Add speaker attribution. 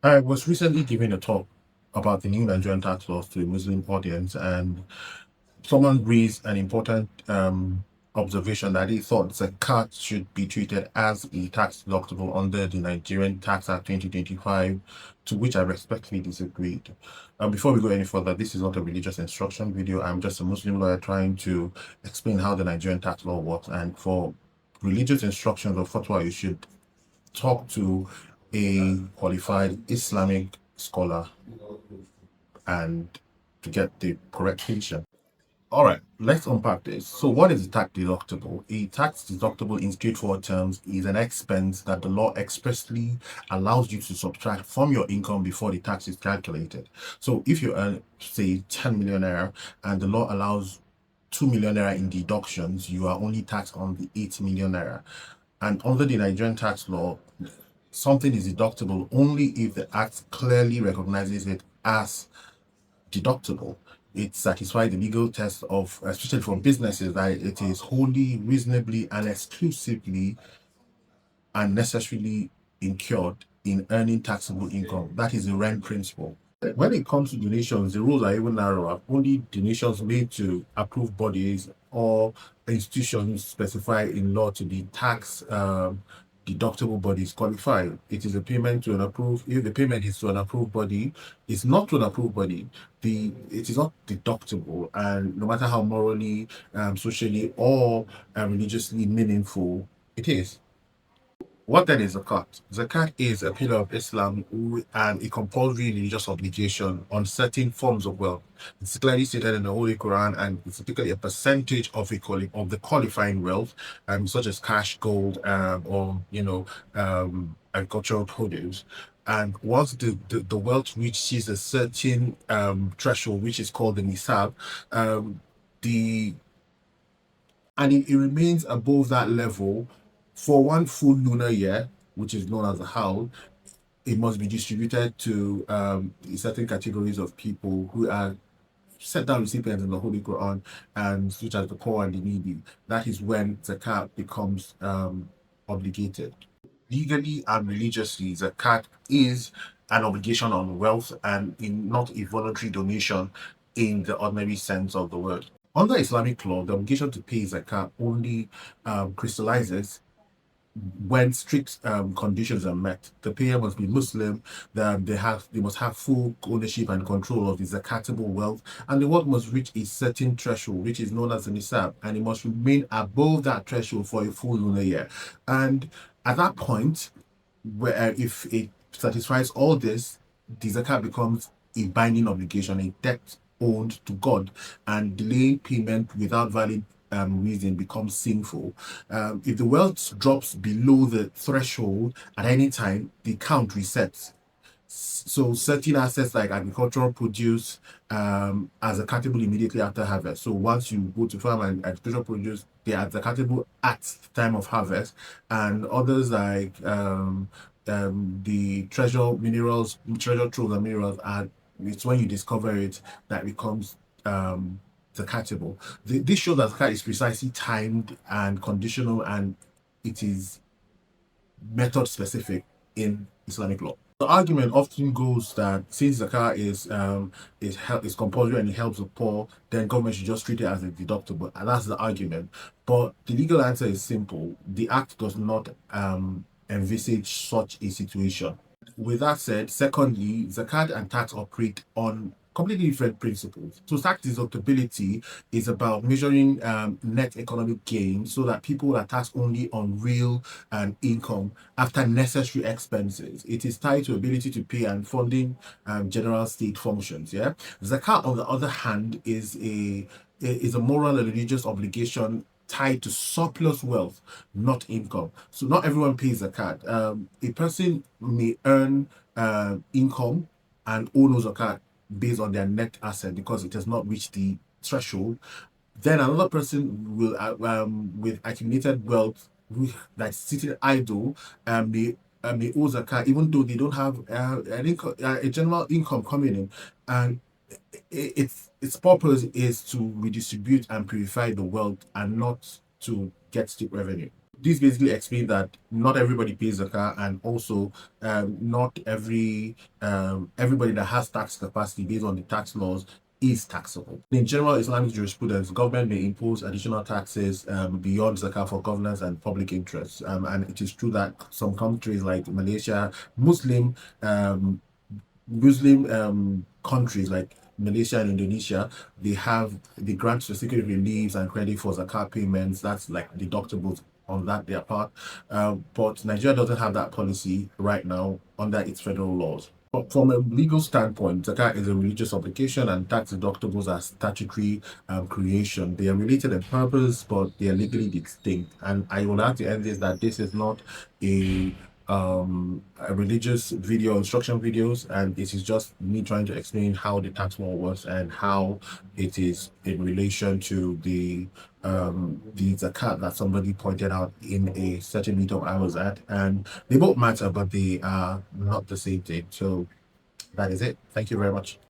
Speaker 1: I was recently giving a talk about the new Nigerian tax laws to a Muslim audience, and someone raised an important observation that he thought Zakat should be treated as a tax deductible under the Nigerian Tax Act 2025, to which I respectfully disagreed. Before we go any further, this is not a religious instruction video. I'm just a Muslim lawyer trying to explain how the Nigerian tax law works, and for religious instructions or fatwa, you should talk to a qualified Islamic scholar and to get the correct patient. All right, let's unpack this. So, what is a tax deductible? A tax deductible, in straightforward terms, is an expense that the law expressly allows you to subtract from your income before the tax is calculated. So, if you earn, say, 10 million naira and the law allows 2 million naira in deductions, you are only taxed on the 8 million naira. And under the Nigerian tax law, something is deductible only if the act clearly recognizes it as deductible. It satisfies the legal test of, especially for businesses, that it is wholly, reasonably, and exclusively and necessarily incurred in earning taxable income. That is the rent principle. When it comes to donations, the rules are even narrower. Only donations made to approved bodies or institutions specified in law to be tax deductible bodies qualify. It is a payment to an approved. If the payment is to an approved body, it's not to an approved body. It is not deductible, and no matter how morally, socially, or religiously meaningful it is. What then is zakat? Zakat is a pillar of Islam and a compulsory religious obligation on certain forms of wealth. It's clearly stated in the Holy Quran, and it's typically a percentage of of the qualifying wealth, such as cash, gold, or agricultural produce. And once the wealth reaches a certain threshold, which is called the nisab, the it remains above that level for one full lunar year, which is known as a howl. It must be distributed to certain categories of people who are set down recipients in the Holy Quran, and such as the poor and the needy. That is when zakat becomes obligated. Legally and religiously, zakat is an obligation on wealth and not a voluntary donation in the ordinary sense of the word. Under Islamic law, the obligation to pay zakat only crystallizes when strict conditions are met. The payer must be Muslim. They must have full ownership and control of the zakatable wealth, and the wealth must reach a certain threshold, which is known as the nisab, and it must remain above that threshold for a full lunar year. And at that point, where if it satisfies all this, the zakat becomes a binding obligation, a debt owed to God, and delaying payment without valid reason becomes sinful. If the wealth drops below the threshold at any time, the count resets. So certain assets like agricultural produce are zakatable immediately after harvest. So once you go to farm and agricultural produce, they are zakatable at the time of harvest, and others like the treasure trove and minerals are. It's when you discover it that becomes zakatable. This shows that zakat is precisely timed and conditional, and it is method specific in Islamic law. The argument often goes that since zakat is compulsory and it helps the poor, then government should just treat it as a deductible, and that's the argument. But the legal answer is simple: the act does not envisage such a situation. With that said, secondly, zakat and tax operate on completely different principles. So tax deductibility is about measuring net economic gain so that people are taxed only on real income after necessary expenses. It is tied to ability to pay and funding general state functions. Yeah, zakat, on the other hand, is a moral and religious obligation tied to surplus wealth, not income. So not everyone pays zakat. A person may earn income and owe no zakat based on their net asset because it has not reached the threshold. Then another person will, with accumulated wealth, that's sitting idle, may owe zakat even though they don't have a general income coming in, and its purpose is to redistribute and purify the wealth and not to get state revenue. This basically explains that not everybody pays zakat, and also not everybody that has tax capacity based on the tax laws is taxable. In general Islamic jurisprudence, government may impose additional taxes beyond zakat for governance and public interests. And it is true that some countries like Malaysia, um, Muslim countries like Malaysia and Indonesia, they grant specific reliefs and credit for zakat payments. That's like deductibles on that their part. But Nigeria doesn't have that policy right now under its federal laws. But from a legal standpoint, zakat is a religious obligation, and tax deductibles are statutory creation. They are related in purpose, but they are legally distinct. And I would like to end this that this is not a a religious video instruction videos, and it is just me trying to explain how the tax law works and how it is in relation to the zakat that somebody pointed out in a certain meetup I was at. And they both matter, but they are not the same thing. So that is it. Thank you very much.